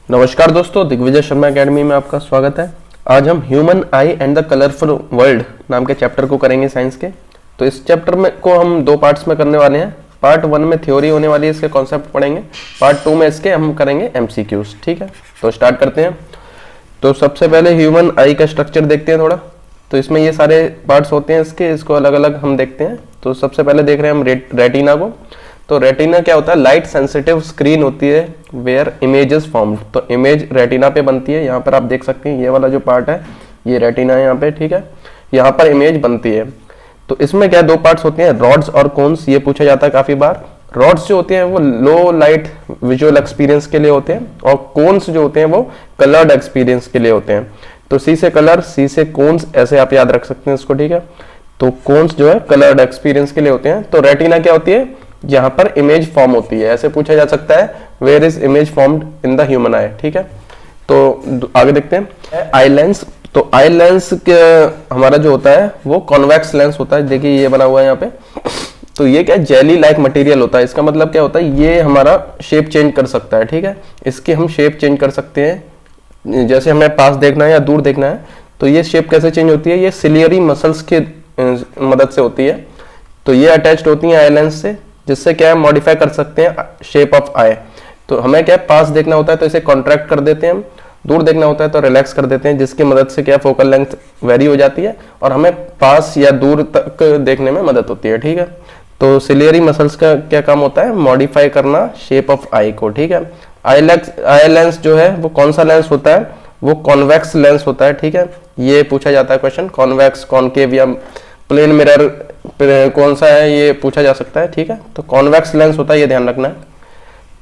नमस्कार दोस्तों, दिग्विजय शर्मा एकेडमी में आपका स्वागत है। आज हम human I and the colourful world नाम के चैप्टर को करेंगे साइंस के। तो इस चैप्टर में को हम दो पार्ट्स में करने वाले हैं। पार्ट 1 में थ्योरी होने वाली है, इसके कॉन्सेप्ट पढ़ेंगे। पार्ट 2 में इसके हम करेंगे एमसीक्यूज। ठीक है, तो स्टार्ट करते हैं। तो सबसे पहले ह्यूमन आई का स्ट्रक्चर देखते हैं थोड़ा। तो इसमें ये सारे पार्ट्स होते हैं इसको अलग अलग हम देखते हैं। तो सबसे पहले देख रहे हैं हम रेटिना को। तो रेटिना क्या होता है? लाइट सेंसिटिव स्क्रीन होती है वेयर इमेजेस फॉर्म्ड। तो इमेज रेटिना पे बनती है। यहाँ पर आप देख सकते हैं ये वाला जो पार्ट है ये रेटिना है यहाँ पे। ठीक है, यहाँ पर इमेज बनती है। तो इसमें क्या दो पार्ट्स होते हैं, रॉड्स और कोन्स। ये पूछा जाता है काफी बार। रॉड्स जो होते हैं वो लो लाइट विजुअल एक्सपीरियंस के लिए होते हैं और कोन्स जो होते हैं वो कलर्ड एक्सपीरियंस के लिए होते हैं। तो सी से कलर, सी से कोन्स, ऐसे आप याद रख सकते हैं इसको। ठीक है, तो कोन्स जो है कलर्ड एक्सपीरियंस के लिए होते हैं। तो रेटिना क्या होती है? जहां पर इमेज फॉर्म होती है। ऐसे पूछा जा सकता है where is image formed in the human eye. ठीक है, तो आगे देखते हैं आई लेंस। तो आई लेंस हमारा जो होता है वो कॉन्वेक्स लेंस होता है। देखिए ये बना हुआ है यहाँ पे। तो ये क्या जेली लाइक मटेरियल होता है। इसका मतलब क्या होता है? ये हमारा शेप चेंज कर सकता है। ठीक है, इसकी हम शेप चेंज कर सकते हैं। जैसे हमें पास देखना है या दूर देखना है तो ये शेप कैसे चेंज होती है? ये सिलियरी मसल्स की मदद से होती है। तो ये अटैच्ड होती है आई लेंस से, जिससे क्या है मॉडिफाई कर सकते हैं शेप ऑफ आई। तो हमें क्या पास देखना होता है तो इसे कॉन्ट्रैक्ट कर देते हैं हम, दूर देखना होता है तो रिलैक्स कर देते हैं, जिसकी मदद से क्या फोकल लेंथ वेरी हो जाती है और हमें पास या दूर तक देखने में मदद होती है। ठीक है, तो सिलियरी मसल्स का क्या काम होता है? मॉडिफाई करना शेप ऑफ आई को। ठीक है, आई लेंस जो है वो कौन सा लेंस होता है? वो कॉन्वेक्स लेंस होता है। ठीक है, ये पूछा जाता है क्वेश्चन, कॉन्वेक्स, कॉनकेव या प्लेन मिरर कौन सा है ये पूछा जा सकता है। ठीक है, तो कॉन्वेक्स लेंस होता है, ये ध्यान रखना है।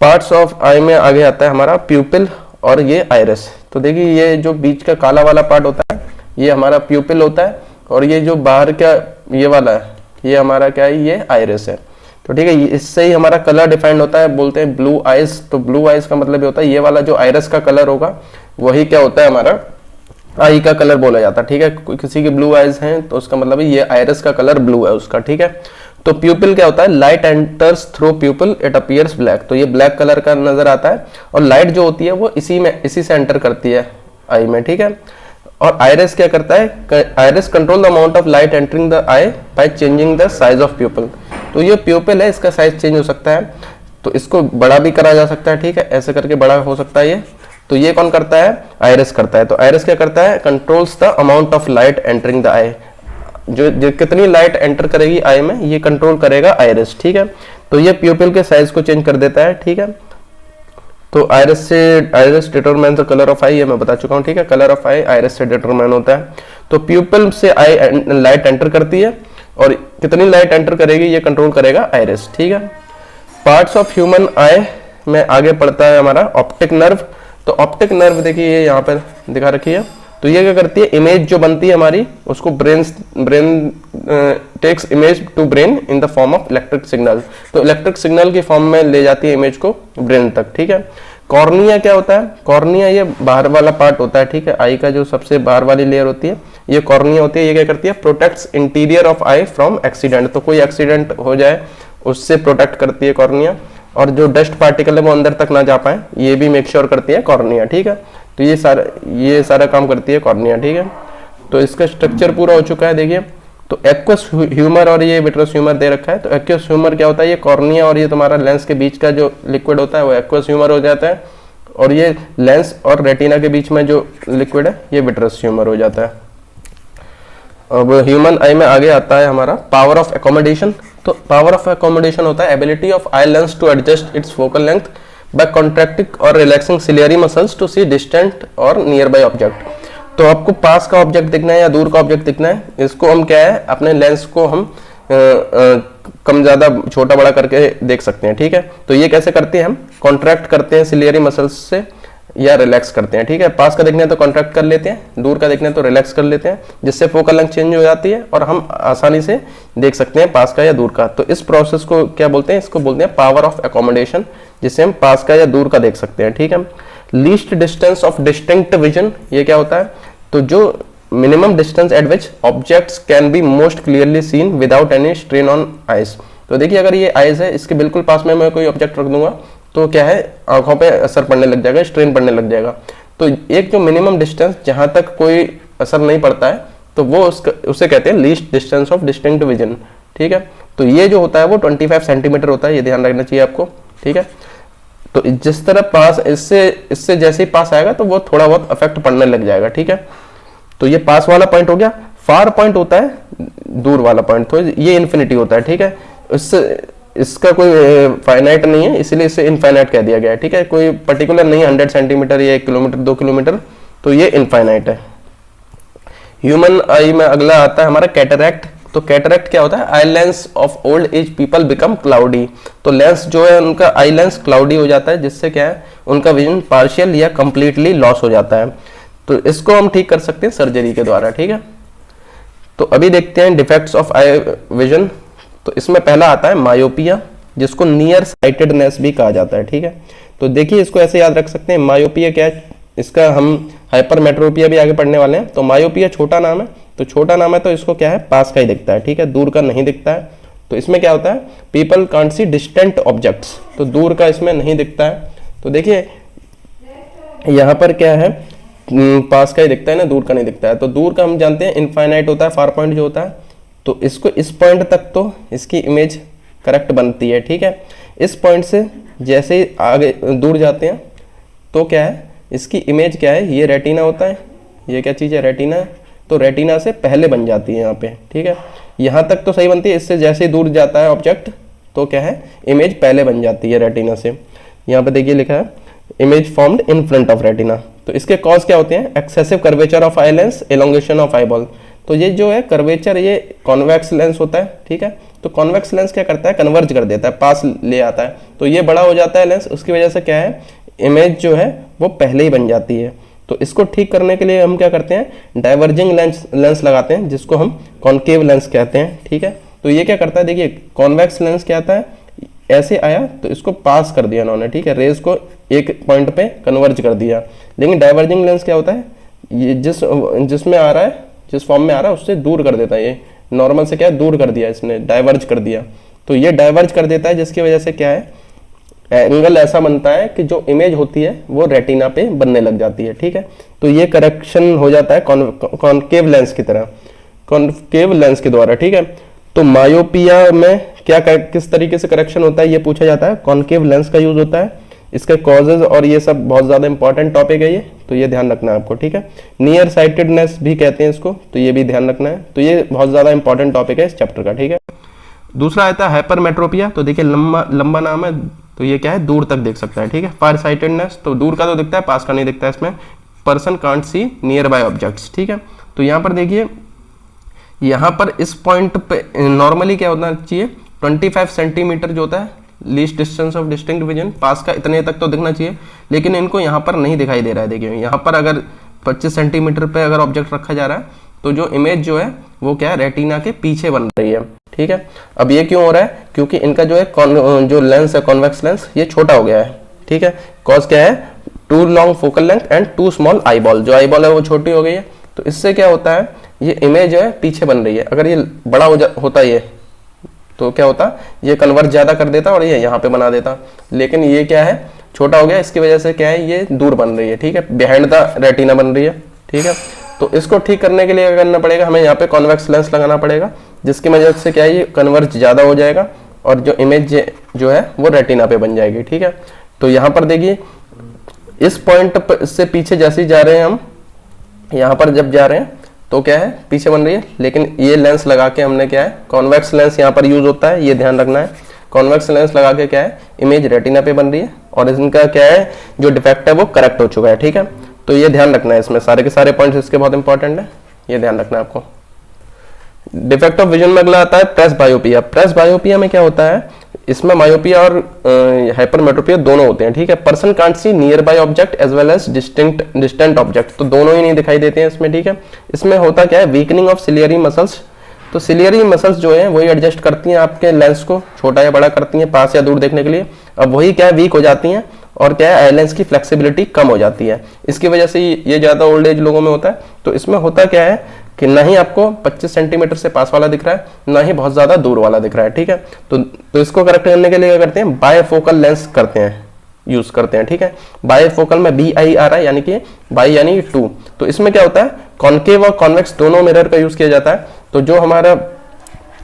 पार्ट्स ऑफ आई में आगे आता है हमारा प्यूपिल और ये आइरिस। तो देखिए ये जो बीच का काला वाला पार्ट होता है ये हमारा प्यूपिल होता है और ये जो बाहर का ये वाला है ये हमारा क्या है? ये आइरिस है। तो ठीक है, इससे ही हमारा कलर डिफाइंड होता है, बोलते हैं ब्लू आइज। तो ब्लू आइज का मतलब ये होता है ये वाला जो आइरिस का कलर होगा वही क्या होता है? हमारा आई का कलर बोला जाता है। ठीक है, किसी की ब्लू आइज हैं तो उसका मतलब है ये आइरिस का कलर ब्लू है उसका। ठीक है, तो प्यूपिल क्या होता है? Light enters through प्यूपिल, it appears black. तो ये ब्लैक कलर का नजर आता है और लाइट जो होती है वो इसी से एंटर करती है आई में। ठीक है, और आइरिस क्या करता है? Iris control the amount of light entering the I by changing the size of प्यूपिल। तो ये प्यूपिल है, इसका साइज चेंज हो सकता है, तो इसको बड़ा भी करा जा सकता है। ठीक है, ऐसे करके बड़ा हो सकता है ये। तो ये कौन करता है? आइरिस करता है। तो आइरिस क्या करता है? Controls the amount of light entering the eye. जो कितनी लाइट एंटर करेगी आई में ये कंट्रोल करेगा आइरिस। ठीक है, तो ये प्यूपिल के साइज को चेंज कर देता है। ठीक है, तो iris determine the colour of eye, ये मैं बता चुका हूँ। ठीक है, कलर ऑफ आई आइरिस से डिटरमाइन होता है। तो प्यूपिल से आई लाइट एंटर करती है और कितनी लाइट एंटर करेगी ये कंट्रोल करेगा आइरिस। ठीक है, पार्ट्स ऑफ ह्यूमन आई में आगे पड़ता है हमारा ऑप्टिक नर्व। तो ऑप्टिक नर्व देखिए ये यहाँ पर दिखा रखी है। तो ये क्या करती है? इमेज जो बनती है हमारी उसको brain takes image to brain in the form of electric signal. तो इलेक्ट्रिक सिग्नल की फॉर्म में ले जाती है इमेज को ब्रेन तक। ठीक है, कॉर्निया क्या होता है? कॉर्निया ये बाहर वाला पार्ट होता है। ठीक है, आई का जो सबसे बाहर वाली लेयर होती है ये कॉर्निया होती है। ये क्या करती है? Protects interior of I from accident. तो कोई एक्सीडेंट हो जाए उससे प्रोटेक्ट करती है कॉर्निया, और जो डस्ट पार्टिकल है वो अंदर तक ना जा पाए ये भी मेक श्योर करती है कॉर्निया। ठीक है, तो ये सारा काम करती है कॉर्निया। ठीक है, तो इसका स्ट्रक्चर पूरा हो चुका है। देखिए तो एक्वस ह्यूमर और ये विट्रस ह्यूमर दे रखा है। तो एक्वस ह्यूमर क्या होता है? ये कॉर्निया और ये तुम्हारा लेंस के बीच का जो लिक्विड होता है वो एक्वस ह्यूमर हो जाता है, और ये लेंस और रेटिना के बीच में जो लिक्विड है ये विट्रस ह्यूमर हो जाता है। अब ह्यूमन आई में आगे आता है हमारा पावर ऑफ एकोमोडेशन। तो पावर ऑफ एकोमोडेशन होता है ability of eye lens to adjust its focal length by contracting और relaxing ciliary muscles to see distant और नियर बाय ऑब्जेक्ट। तो आपको पास का ऑब्जेक्ट दिखना है या दूर का ऑब्जेक्ट दिखना है, इसको हम क्या है अपने लेंस को हम कम ज्यादा छोटा बड़ा करके देख सकते हैं। ठीक है, तो ये कैसे करते हैं? हम कॉन्ट्रैक्ट करते हैं सिलियरी मसल्स से या रिलैक्स करते हैं। ठीक है, पास का देखना है तो कॉन्ट्रैक्ट कर लेते हैं, दूर का देखना है तो रिलैक्स कर लेते हैं, जिससे फोकल लेंथ चेंज हो जाती है और हम आसानी से देख सकते हैं पास का या दूर का। तो इस प्रोसेस को क्या बोलते हैं? इसको बोलते हैं पावर ऑफ एकोमोडेशन, जिससे हम पास का या दूर का देख सकते हैं। ठीक है, least distance of distinct vision, ये क्या होता है? तो जो minimum distance eight which objects can be most clearly seen without any strain on eyes. तो देखिए अगर ये आइज है इसके बिल्कुल पास में मैं कोई ऑब्जेक्ट रख दूंगा तो क्या है, आंखों पे असर पड़ने लग जाएगा, स्ट्रेन पड़ने लग जाएगा। तो एक जो मिनिमम डिस्टेंस जहां तक कोई असर नहीं पड़ता है, तो वो उसे कहते हैं least distance of distinct vision. ठीक है, तो ये जो होता है वो 25 सेंटीमीटर होता है, ये ध्यान रखना चाहिए आपको। ठीक है, तो जिस तरह पास इससे जैसे ही पास आएगा तो वो थोड़ा बहुत इफेक्ट पड़ने लग जाएगा। ठीक है, तो ये पास वाला पॉइंट हो गया। फार पॉइंट होता है दूर वाला पॉइंट, तो ये इन्फिनिटी होता है। ठीक है, इसका कोई फाइनाइट नहीं है, इसलिए इसे इनफाइनाइट कह दिया गया है। ठीक है, कोई पर्टिकुलर नहीं, 100 सेंटीमीटर या 1 किलोमीटर 2 किलोमीटर, तो ये इनफाइनाइट है। ह्यूमन आई में अगला आता है हमारा कैटरैक्ट। तो कैटरैक्ट क्या होता है, eye lens of old age people become cloudy. तो लेंस जो है उनका आई लेंस क्लाउडी हो जाता है, जिससे क्या है उनका विजन पार्शियल या कंप्लीटली लॉस हो जाता है। तो इसको हम ठीक कर सकते हैं सर्जरी के द्वारा। ठीक है, तो अभी देखते हैं डिफेक्ट्स ऑफ आई विजन। तो इसमें पहला आता है मायोपिया, जिसको नियर साइटेडनेस भी कहा जाता है। ठीक है, तो देखिए इसको ऐसे याद रख सकते हैं, मायोपिया क्या है, इसका हम हाइपरमेट्रोपिया भी आगे पढ़ने वाले हैं। तो मायोपिया छोटा नाम है, तो छोटा नाम है तो इसको क्या है, पास का ही दिखता है। ठीक है, दूर का नहीं दिखता है। तो इसमें क्या होता है, people can't see distant objects, तो दूर का इसमें नहीं दिखता है। तो देखिए यहाँ पर क्या है, पास का ही दिखता है ना, दूर का नहीं दिखता है। तो दूर का हम जानते हैं इनफाइनाइट होता है, फार पॉइंट जो होता है। तो इसको इस पॉइंट तक तो इसकी इमेज करेक्ट बनती है। ठीक है, इस पॉइंट से जैसे ही आगे दूर जाते हैं तो क्या है, इसकी इमेज क्या है, ये रेटिना होता है, ये क्या चीज़ है, रेटिना है। तो रेटिना से पहले बन जाती है यहाँ पे। ठीक है, यहाँ तक तो सही बनती है, इससे जैसे ही दूर जाता है ऑब्जेक्ट तो क्या है, इमेज पहले बन जाती है रेटिना से। यहाँ पे देखिए लिखा है image formed in front of retina. तो इसके कॉज क्या होते हैं, excessive curvature of eye lens, elongation of eye ball. तो ये जो है कर्वेचर, ये कॉन्वेक्स लेंस होता है। ठीक है, तो कॉन्वेक्स लेंस क्या करता है, कन्वर्ज कर देता है, पास ले आता है। तो ये बड़ा हो जाता है लेंस, उसकी वजह से क्या है, इमेज जो है वो पहले ही बन जाती है। तो इसको ठीक करने के लिए हम क्या करते हैं, डाइवर्जिंग लेंस लगाते हैं, जिसको हम कॉन्केव लेंस कहते हैं। ठीक है, तो ये क्या करता है, देखिए कॉन्वेक्स लेंस क्या आता है, ऐसे आया तो इसको पास कर दिया उन्होंने। ठीक है, रेज को एक पॉइंट पे कन्वर्ज कर दिया। लेकिन डाइवर्जिंग लेंस क्या होता है, ये जिसमें आ रहा है, जिस फॉर्म में आ रहा है उससे दूर कर देता है। ये नॉर्मल से क्या है, दूर कर दिया इसने, डाइवर्ज कर दिया। तो ये डाइवर्ज कर देता है, जिसकी वजह से क्या है, एंगल ऐसा बनता है कि जो इमेज होती है वो रेटिना पे बनने लग जाती है। ठीक है, तो ये करेक्शन हो जाता है कॉन्केव लेंस की तरह, कॉन्केव लेंस के द्वारा। ठीक है, तो मायोपिया में क्या किस तरीके से करेक्शन होता है ये पूछा जाता है, कॉन्केव लेंस का यूज होता है। इसके कॉजेज और ये सब बहुत ज्यादा इंपॉर्टेंट टॉपिक है ये, तो ये ध्यान रखना है आपको। ठीक है, नियर साइटेडनेस भी कहते हैं इसको, तो ये भी ध्यान रखना है। तो ये बहुत ज्यादा इंपॉर्टेंट टॉपिक है इस चैप्टर का। ठीक है, दूसरा आता है हाइपरमेट्रोपिया। तो देखिए लंबा नाम है, तो ये क्या है, दूर तक देख सकता है। ठीक है, फार साइटेडनेस, तो दूर का तो दिखता है, पास का नहीं दिखता है इसमें। Person can't see near by objects. ठीक है, तो यहाँ पर देखिए, यहाँ पर इस पॉइंट पे नॉर्मली क्या होना चाहिए, 25 सेंटीमीटर जो होता है least distance of distinct vision, पास का इतने तक तो दिखना चाहिए। लेकिन इनको यहाँ पर नहीं दिखाई दे रहा है। देखिए यहाँ पर अगर 25 सेंटीमीटर पे अगर ऑब्जेक्ट रखा जा रहा है, तो जो इमेज जो है वो क्या है, रेटिना के पीछे बन रही है। ठीक है, अब ये क्यों हो रहा है, क्योंकि इनका जो है जो लेंस है कॉन्वेक्स लेंस, ये छोटा हो गया है। ठीक है, कॉज क्या है, too long focal length and too small eye ball, जो आई बॉल है वो छोटी हो गई है। तो इससे क्या होता है, ये इमेज है पीछे बन रही है। अगर ये बड़ा होता ये, तो क्या होता, ये कन्वर्ट ज्यादा कर देता और ये यहाँ पे बना देता। लेकिन ये क्या है, छोटा हो गया, इसकी वजह से क्या है, ये दूर बन रही है। ठीक है, बिहाइंड द रेटिना बन रही है। ठीक है, तो इसको ठीक करने के लिए क्या करना पड़ेगा, हमें यहाँ पे कॉन्वेक्स लेंस लगाना पड़ेगा, जिसकी वजह से क्या है, ये कन्वर्ज ज्यादा हो जाएगा और जो इमेज जो है वो रेटिना पे बन जाएगी। ठीक है, तो यहाँ पर देखिए इस पॉइंट से पीछे जैसे ही जा रहे हैं हम, यहाँ पर जब जा रहे हैं तो क्या है, पीछे बन रही है। लेकिन ये लेंस लगा के हमने क्या है, कॉन्वेक्स लेंस यहाँ पर यूज होता है, ये ध्यान रखना है। कॉन्वेक्स लेंस लगा के क्या है, इमेज रेटिना पे बन रही है और इनका क्या है, जो डिफेक्ट है वो करेक्ट हो चुका है। ठीक है, तो ये ध्यान रखना है, इसमें सारे के सारे पॉइंट्स इसके बहुत इंपॉर्टेंट है, ये ध्यान रखना है आपको। डिफेक्ट ऑफ विजन में अगला आता है प्रेस बायोपिया। प्रेस बायोपिया में क्या होता है, इसमें मायोपिया और हाइपरमेट्रोपिया दोनों होते हैं। ठीक है, person can't see nearby object as well as distant object, तो दोनों ही नहीं दिखाई देते हैं इसमें। ठीक है, इसमें होता क्या है, वीकनिंग ऑफ सिलियरी मसल्स। तो सिलियरी मसल्स जो है वही एडजस्ट करती हैं आपके लेंस को छोटा या बड़ा करती हैं पास या दूर देखने के लिए। अब वही क्या है, वीक हो जाती हैं और क्या है, आई लेंस की फ्लेक्सिबिलिटी कम हो जाती है। इसकी वजह से ये ज्यादा ओल्ड एज लोगों में होता है। तो इसमें होता क्या है कि ना ही आपको 25 सेंटीमीटर से पास वाला दिख रहा है, ना ही बहुत ज्यादा दूर वाला दिख रहा है। ठीक है, तो इसको करेक्ट करने के लिए क्या करते हैं, बायफोकल लेंस करते हैं। यूज करते हैं, ठीक है। बाइफोकल में BI आ रहा है, यानी कि बाई यानी 2। तो इसमें क्या होता है, कॉन्केव और कॉन्वेक्स दोनों मिरर का यूज किया जाता है। तो जो हमारा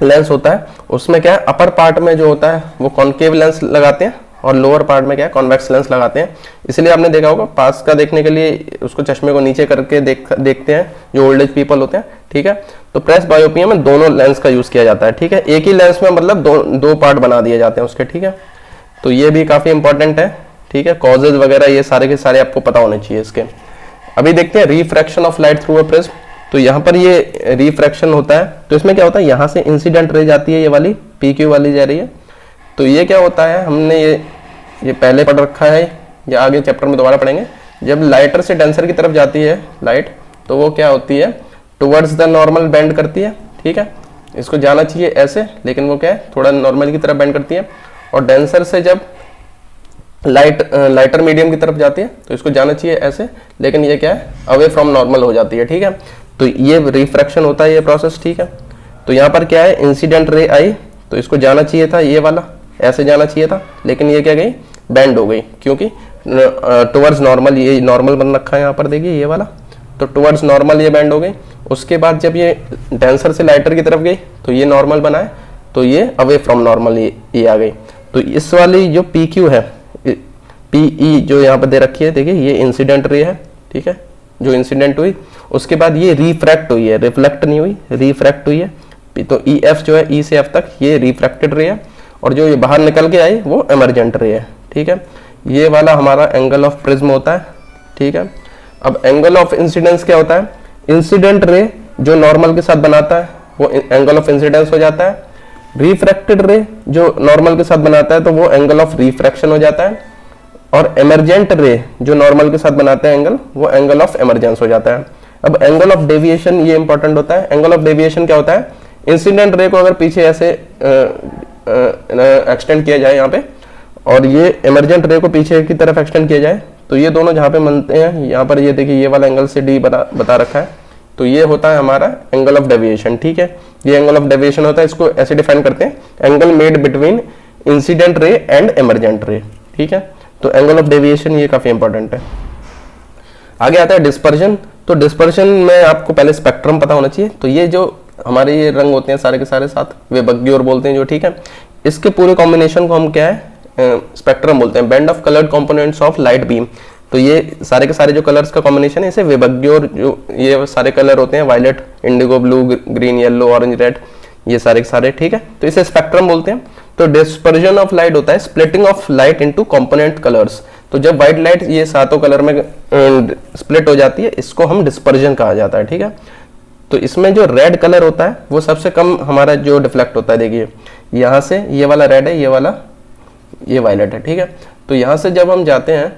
लेंस होता है उसमें क्या है, अपर पार्ट में जो होता है वो कॉन्केव लेंस लगाते हैं और लोअर पार्ट में क्या है, कॉन्वेक्स लेंस लगाते हैं। इसलिए आपने देखा होगा पास का देखने के लिए उसको चश्मे को नीचे करके देखते हैं जो ओल्ड एज पीपल होते हैं, ठीक है। तो प्रेस बायोपिया में दोनों लेंस का यूज किया जाता है, ठीक है। एक ही लेंस में मतलब दो पार्ट बना दिए जाते हैं उसके, ठीक है। तो ये भी काफी इंपॉर्टेंट है, ठीक है। कॉजेज वगैरह ये सारे के सारे आपको पता होने चाहिए इसके। अभी देखते हैं refraction of light through a prism. तो यहाँ पर ये रिफ्रैक्शन होता है, तो इसमें क्या होता है, यहाँ से इंसिडेंट रे जाती है, ये वाली PQ वाली जा रही है। तो ये क्या होता है, हमने ये पहले पढ़ रखा है या आगे चैप्टर में दोबारा पढ़ेंगे। जब लाइटर से डेंसर की तरफ जाती है लाइट, तो वो क्या होती है, टुवर्ड्स द नॉर्मल बेंड करती है, ठीक है। इसको जाना चाहिए ऐसे, लेकिन वो क्या है, थोड़ा नॉर्मल की तरफ बेंड करती है। और डेंसर से जब लाइटर मीडियम की तरफ जाती है तो इसको जाना चाहिए ऐसे, लेकिन ये क्या है, अवे फ्रॉम नॉर्मल हो जाती है, ठीक है। तो ये रिफ्रैक्शन होता है, ये प्रोसेस, ठीक है। तो यहाँ पर क्या है, इंसिडेंट रे आई, तो इसको जाना चाहिए था ये वाला, ऐसे जाना चाहिए था, लेकिन ये क्या गई, बैंड हो गई, क्योंकि टुवर्ड्स नॉर्मल, ये नॉर्मल बन रखा है यहाँ पर, देखिए ये वाला, तो टुवर्ड्स नॉर्मल ये बैंड हो गई। उसके बाद जब ये डेंसर से लाइटर की तरफ गई तो ये नॉर्मल बना है, तो ये अवे फ्रॉम नॉर्मल ये आ गई। तो इस वाली जो PQ है, PE जो यहाँ पर दे रखी है, देखिए ये इंसिडेंट रे है, ठीक है, जो इंसिडेंट हुई। उसके बाद ये रिफ्रैक्ट हुई है, रिफ्लेक्ट नहीं हुई, रिफ्रैक्ट हुई है। तो EF जो है, E से F तक ये रिफ्रैक्टेड रे है, और जो ये बाहर निकल के आई वो एमरजेंट रे है, ठीक है। ये वाला हमारा एंगल ऑफ प्रिज्म होता है, ठीक है। अब एंगल ऑफ इंसिडेंस क्या होता है, इंसिडेंट रे जो नॉर्मल के साथ बनाता है वो एंगल ऑफ इंसिडेंस हो जाता है। रिफ्रैक्टेड रे जो नॉर्मल के साथ बनाता है तो वो एंगल ऑफ रिफ्रैक्शन हो जाता है। और एमरजेंट रे जो नॉर्मल के साथ बनाते हैं एंगल, वो एंगल ऑफ एमरजेंस हो जाता है। अब एंगल ऑफ डेविएशन ये इंपॉर्टेंट होता है। एंगल ऑफ डेविएशन क्या होता है, इंसिडेंट रे को अगर पीछे ऐसे एक्सटेंड किया जाए यहाँ पे, और ये इमरजेंट रे को पीछे की तरफ एक्सटेंड किया जाए, तो ये दोनों जहाँ पे मिलते हैं, यहाँ पर ये देखिए ये वाला एंगल से D बता रखा है, तो ये होता है हमारा एंगल ऑफ डेविएशन, ठीक है। ये एंगल ऑफ डेविएशन होता है, इसको ऐसे डिफाइन करते हैं, angle made between incident ray and emergent ray, ठीक है। तो एंगल ऑफ डेविएशन ये काफी इंपॉर्टेंट है। आगे आता है डिस्पर्जन। तो डिस्पर्जन में आपको पहले स्पेक्ट्रम पता होना चाहिए। तो ये जो हमारे ये रंग होते हैं सारे के सारे साथ, वे बग्योर बोलते हैं जो, ठीक है। इसके पूरे कॉम्बिनेशन को हम क्या है, स्पेक्ट्रम बोलते हैं, band of coloured components of light beam. तो ये सारे के सारे जो कलर्स का कॉम्बिनेशन है, इसे वेबग्योर, जो ये सारे कलर होते हैं, violet, indigo, blue, green, yellow, orange, red, ये सारे के सारे, ठीक है। तो इसे स्पेक्ट्रम बोलते हैं। तो डिस्पर्जन ऑफ लाइट होता है splitting of light into component colours. तो जब व्हाइट लाइट ये सातों कलर में स्प्लिट हो जाती है, इसको हम डिस्पर्जन कहा जाता है, ठीक है। तो इसमें जो रेड कलर होता है वो सबसे कम हमारा जो डिफ्लेक्ट होता है, देखिए यहाँ से ये वाला रेड है, ये वाला ये वायलेट है, ठीक है। तो यहाँ से जब हम जाते हैं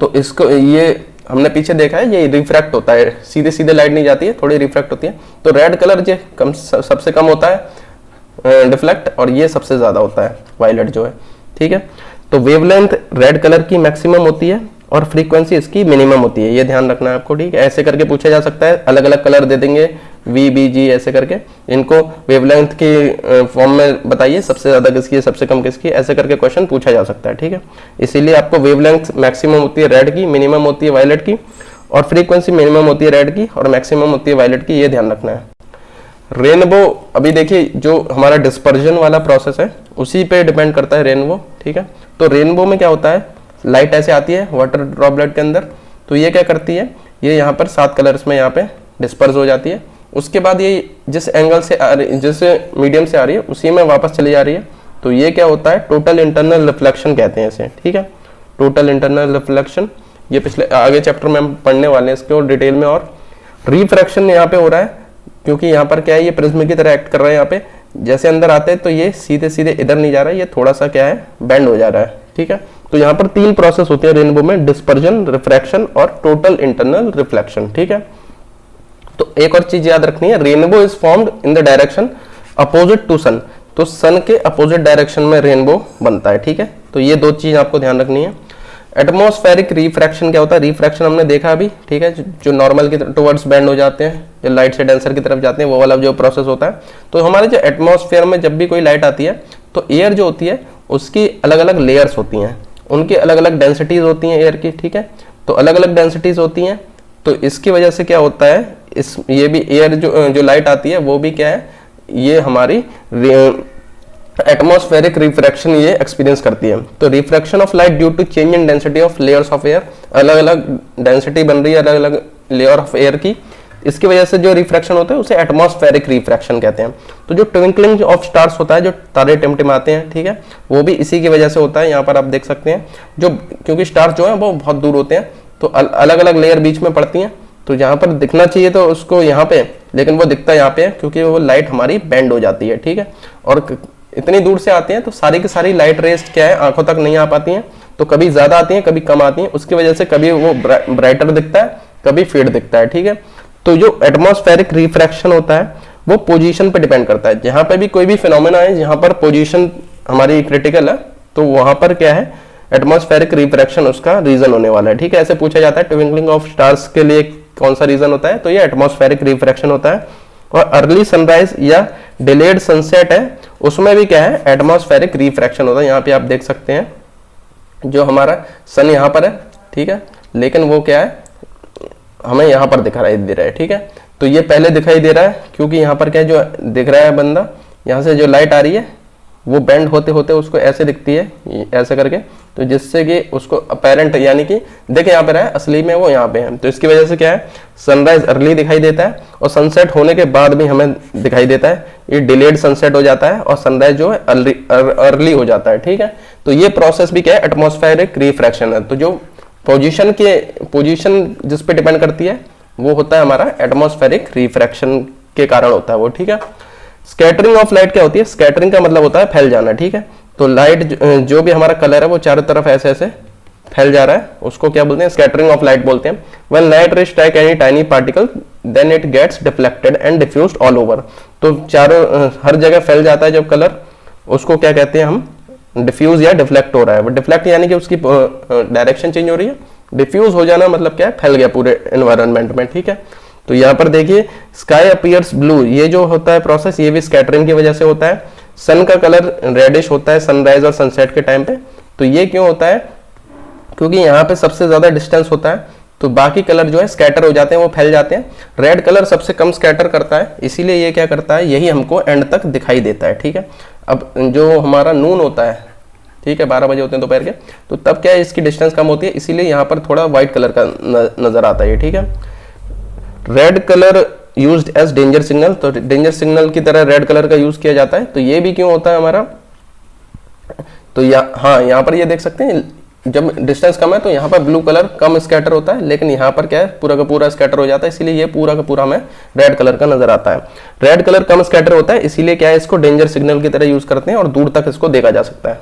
तो इसको, ये हमने पीछे देखा है, ये रिफ्रैक्ट होता है, सीधे सीधे लाइट नहीं जाती है, थोड़ी रिफ्रैक्ट होती है। तो रेड कलर जो सबसे कम होता है डिफ्लेक्ट, और ये सबसे ज्यादा होता है वायलेट जो है, ठीक है। तो वेवलेंथ रेड कलर की मैक्सिमम होती है और फ्रीक्वेंसी इसकी मिनिमम होती है, ये ध्यान रखना है आपको, ठीक है। ऐसे करके पूछा जा सकता है, अलग अलग कलर दे देंगे, VBG ऐसे करके, इनको वेवलेंथ के फॉर्म में बताइए, सबसे ज्यादा किसकी है, सबसे कम किसकी, ऐसे करके क्वेश्चन पूछा जा सकता है, ठीक है। इसीलिए आपको वेवलेंथ मैक्सिमम होती है रेड की, मिनिमम होती है वायलेट की, और फ्रीक्वेंसी मिनिमम होती है रेड की और मैक्सिमम होती है वायलेट की, ये ध्यान रखना है। रेनबो, अभी देखिए जो हमारा डिस्पर्जन वाला प्रोसेस है उसी पे डिपेंड करता है रेनबो, ठीक है। तो रेनबो में क्या होता है, लाइट ऐसे आती है वाटर ड्रॉपलेट के अंदर, तो ये क्या करती है, ये यहाँ पर 7 कलर्स में यहाँ पे डिस्पर्स हो जाती है। उसके बाद ये जिस एंगल से आ रही, जिस मीडियम से आ रही है उसी में वापस चली जा रही है। तो ये क्या होता है, टोटल इंटरनल रिफ्लेक्शन कहते हैं इसे, ठीक है। टोटल इंटरनल रिफ्लेक्शन, ये पिछले आगे चैप्टर में हम पढ़ने वाले हैं इसके और डिटेल में। और रिफ्रैक्शन यहाँ पे हो रहा है क्योंकि यहाँ पर क्या है, ये प्रिज्म की तरह एक्ट कर रहा है। यहाँ पे जैसे अंदर आते हैं तो ये सीधे सीधे इधर नहीं जा रहा है, ये थोड़ा सा क्या है, बेंड हो जा रहा है, ठीक है। तो यहाँ पर 3 प्रोसेस होते हैं रेनबो में, डिस्पर्जन, रिफ्रैक्शन और टोटल इंटरनल रिफ्लेक्शन, ठीक है। तो एक और चीज याद रखनी है, rainbow is formed in the direction opposite to sun. तो सन के अपोजिट डायरेक्शन में रेनबो बनता है, ठीक है। तो ये 2 चीज आपको ध्यान रखनी है। एटमॉस्फेरिक रिफ्रैक्शन क्या होता है, रिफ्रैक्शन हमने देखा अभी, ठीक है, जो नॉर्मल की टुवर्ड्स बेंड हो जाते हैं, जो लाइट से डेंसर की तरफ जाते हैं, वो वाला जो प्रोसेस होता है। तो हमारे जो एटमॉस्फेयर में जब भी कोई लाइट आती है तो एयर जो होती है उसकी अलग अलग लेयर्स होती हैं, उनकी अलग अलग डेंसिटीज होती हैं एयर की, ठीक है। तो अलग अलग डेंसिटीज होती हैं, तो इसकी वजह से क्या होता है, ये भी एयर जो लाइट आती है वो भी क्या है, ये हमारी एटमॉस्फेरिक रिफ्रैक्शन ये एक्सपीरियंस करती है। तो refraction of light due to change in density of layers of air, अलग अलग डेंसिटी बन रही है अलग अलग लेयर ऑफ एयर की, इसकी वजह से जो रिफ्रैक्शन होता है उसे एटमॉस्फेरिक रिफ्रैक्शन कहते हैं। तो जो ट्विंकलिंग ऑफ स्टार्स होता है, जो तारे टिमटिमाते हैं, ठीक है, वो भी इसी की वजह से होता है। यहाँ पर आप देख सकते हैं जो, क्योंकि स्टार्स जो है वो बहुत दूर होते हैं, तो अलग अलग लेयर बीच में पड़ती हैं, तो यहाँ पर दिखना चाहिए तो उसको यहाँ पे, लेकिन वो दिखता यहाँ पे है क्योंकि वो लाइट हमारी बेंड हो जाती है, ठीक है। और इतनी दूर से आती हैं तो सारी की सारी लाइट रेज क्या है, आंखों तक नहीं आ पाती हैं, तो कभी ज्यादा आती हैं कभी कम आती हैं, उसकी वजह से कभी वो ब्राइटर दिखता है कभी फेड दिखता है, ठीक है। तो जो एटमॉस्फेरिक रिफ्रैक्शन होता है वो पोजीशन पे डिपेंड करता है। जहां पे भी कोई भी फिनोमेना है जहां पर पोजीशन हमारी क्रिटिकल है, तो वहां पर क्या है, एटमॉस्फेरिक रिफ्रैक्शन उसका रीजन होने वाला है, ठीक है। ऐसे पूछा जाता है ट्विंकलिंग ऑफ स्टार्स के लिए कौन सा रीजन होता है, तो ये एटमॉस्फेरिक रिफ्रैक्शन होता है। और अर्ली सनराइज या डिलेड सनसेट है, उसमें भी क्या है, एटमॉस्फेरिक रिफ्रैक्शन होता है। यहाँ पे आप देख सकते हैं जो हमारा सन यहाँ पर है, ठीक है, लेकिन वो क्या है, हमें यहाँ पर दिखाई दे रहा है, ठीक है। तो ये पहले दिखाई दे रहा है क्योंकि यहाँ पर क्या है, जो दिख रहा है बंदा, यहाँ से जो लाइट आ रही है वो बेंड होते होते उसको ऐसे दिखती है, ऐसे करके, तो जिससे कि उसको अपेरेंट, यानी कि देखे यहाँ पे रहा है, असली में वो यहाँ पे है। तो इसकी वजह से क्या है, सनराइज अर्ली दिखाई देता है और सनसेट होने के बाद भी हमें दिखाई देता है। ये डिलेड सनसेट हो जाता है और सनराइज जो है अर्ली हो जाता है, ठीक है। तो ये प्रोसेस भी क्या है, एटमॉस्फेरिक रिफ्रैक्शन है। तो जो पोजीशन जिस पे डिपेंड करती है वो होता है हमारा एटमॉस्फेरिक रिफ्रैक्शन के कारण होता है वो, ठीक है। स्कैटरिंग ऑफ लाइट क्या होती है, स्कैटरिंग का मतलब होता है फैल जाना, ठीक है। तो लाइट जो भी हमारा कलर है वो चारों तरफ ऐसे ऐसे फैल जा रहा है, उसको क्या बोलते हैं, स्कैटरिंग ऑफ लाइट बोलते हैं। When light rays strike any tiny particle then it gets deflected and diffused all over. तो चारों हर जगह फैल जाता है जब कलर, उसको क्या कहते हैं हम, डिफ्यूज या डिफ्लेक्ट हो रहा है। वो डिफ्लेक्ट यानी कि उसकी डायरेक्शन चेंज हो रही है, डिफ्यूज हो जाना मतलब क्या है, फैल गया पूरे एनवायरनमेंट में, ठीक है। तो यहाँ पर देखिए स्काई अपीयर्स ब्लू, ये जो होता है प्रोसेस, ये भी स्कैटरिंग की वजह से होता है। सन का कलर रेडिश होता है सनराइज और सनसेट के टाइम पे। तो ये क्यों होता है, क्योंकि यहाँ पे सबसे ज्यादा डिस्टेंस होता है, तो बाकी कलर जो है स्कैटर हो जाते हैं, वो फैल जाते हैं। रेड कलर सबसे कम स्कैटर करता है, इसीलिए ये क्या करता है, यही हमको एंड तक दिखाई देता है, ठीक है। अब जो हमारा नून होता है, ठीक है, 12 बजे होते हैं दोपहर के, तो तब क्या है, इसकी डिस्टेंस कम होती है, इसीलिए यहाँ पर थोड़ा व्हाइट कलर का नजर आता है, ठीक है। Red colour used as danger signal, तो डेंजर सिग्नल की तरह रेड कलर का यूज किया जाता है। तो ये भी क्यों होता है हमारा, तो हाँ, यहाँ पर ये देख सकते हैं जब डिस्टेंस कम है तो यहाँ पर ब्लू कलर कम स्कैटर होता है, लेकिन यहाँ पर क्या है, पूरा का पूरा स्कैटर हो जाता है, इसीलिए ये पूरा का पूरा हमें रेड कलर का नजर आता है। रेड कलर कम स्कैटर होता है, इसीलिए क्या है, इसको डेंजर सिग्नल की तरह यूज करते हैं और दूर तक इसको देखा जा सकता है।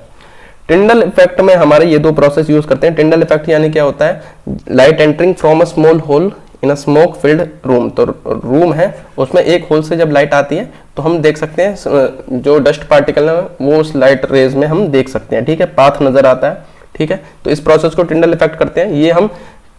टिंडल इफेक्ट में हमारे ये दो प्रोसेस यूज करते हैं। टिंडल इफेक्ट यानी क्या होता है, light entering from a small hole in a smoke filled room, तो रूम है उसमें एक होल से जब लाइट आती है तो हम देख सकते हैं जो डस्ट पार्टिकल है वो उस लाइट रेज में हम देख सकते हैं, ठीक है, पाथ नजर आता है, ठीक है। तो इस प्रोसेस को टिंडल इफेक्ट करते हैं। ये हम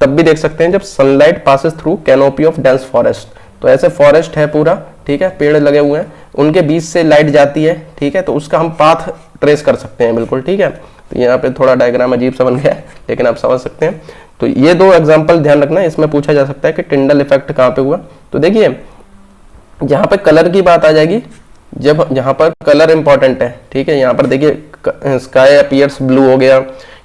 तब भी देख सकते हैं जब sunlight passes through canopy of dense forest, तो ऐसे फॉरेस्ट है पूरा, ठीक है, पेड़ लगे हुए हैं, उनके बीच से लाइट जाती है, ठीक है, तो उसका हम पाथ ट्रेस कर सकते हैं, बिल्कुल, ठीक है। तो यहाँ पे थोड़ा डायग्राम अजीब सा बन गया है, लेकिन आप समझ सकते हैं। तो ये दो एग्जांपल ध्यान रखना, इसमें पूछा जा सकता है कि टिंडल इफेक्ट कहाँ पे हुआ। तो देखिए जहाँ पे कलर की बात आ जाएगी, जब जहाँ पर कलर इंपॉर्टेंट है, ठीक है, यहाँ पर देखिए स्काई अपीयर्स ब्लू हो गया,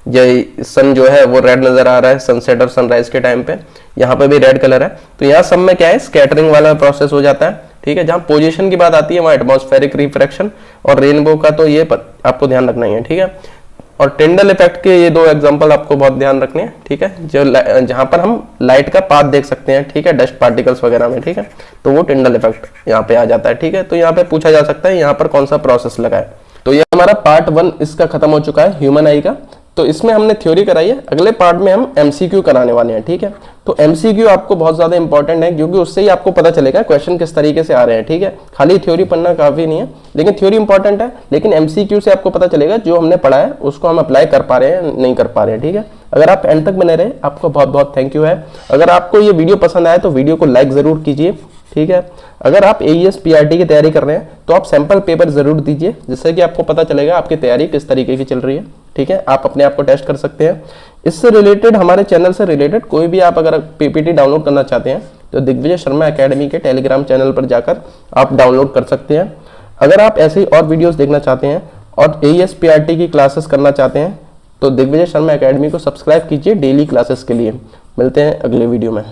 ये सन जो है वो रेड नजर आ रहा है सनसेट और सनराइज के टाइम पे, यहाँ पे भी रेड कलर है। तो यहाँ सब में क्या है, स्कैटरिंग वाला प्रोसेस हो जाता है, ठीक है। जहाँ पोजीशन की बात आती है वहाँ एटमॉस्फेरिक रिफ्रैक्शन, और रेनबो का तो ये आपको ध्यान रखना ही है, ठीक है। और टिंडल इफेक्ट के ये दो एग्जांपल आपको बहुत ध्यान रखने हैं, ठीक है, जो जहां पर हम लाइट का पाथ देख सकते हैं, ठीक है, डस्ट पार्टिकल्स वगैरह में, ठीक है, तो वो टिंडल इफेक्ट यहाँ पे आ जाता है, ठीक है। तो यहाँ पे पूछा जा सकता है यहाँ पर कौन सा प्रोसेस लगा है। तो ये हमारा पार्ट 1 इसका खत्म हो चुका है, ह्यूमन आई का। तो इसमें हमने थ्योरी कराई है, अगले पार्ट में हम एमसीक्यू कराने वाले हैं, ठीक है। तो एमसीक्यू आपको बहुत ज्यादा इंपॉर्टेंट है, क्योंकि उससे ही आपको पता चलेगा क्वेश्चन किस तरीके से आ रहे हैं, ठीक है। खाली थ्योरी पढ़ना काफी नहीं है, लेकिन थ्योरी इंपॉर्टेंट है, लेकिन एमसीक्यू से आपको पता चलेगा जो हमने पढ़ा है उसको हम अप्लाई कर पा रहे हैं नहीं कर पा रहे हैं, ठीक है। अगर आप एंड तक बने रहे, आपको बहुत बहुत थैंक यू है। अगर आपको ये वीडियो पसंद आए तो वीडियो को लाइक जरूर कीजिए, ठीक है। अगर आप AES PRT की तैयारी कर रहे हैं तो आप सैंपल पेपर जरूर दीजिए, जिससे कि आपको पता चलेगा आपकी तैयारी किस तरीके की चल रही है। ठीक है, आप अपने आप को टेस्ट कर सकते हैं। इससे रिलेटेड, हमारे चैनल से रिलेटेड कोई भी आप अगर PPT डाउनलोड करना चाहते हैं तो दिग्विजय शर्मा एकेडमी के टेलीग्राम चैनल पर जाकर आप डाउनलोड कर सकते हैं। अगर आप ऐसे ही और वीडियोस देखना चाहते हैं और AES PRT की क्लासेस करना चाहते हैं तो दिग्विजय शर्मा एकेडमी को सब्सक्राइब कीजिए डेली क्लासेस के लिए। मिलते हैं अगले वीडियो में।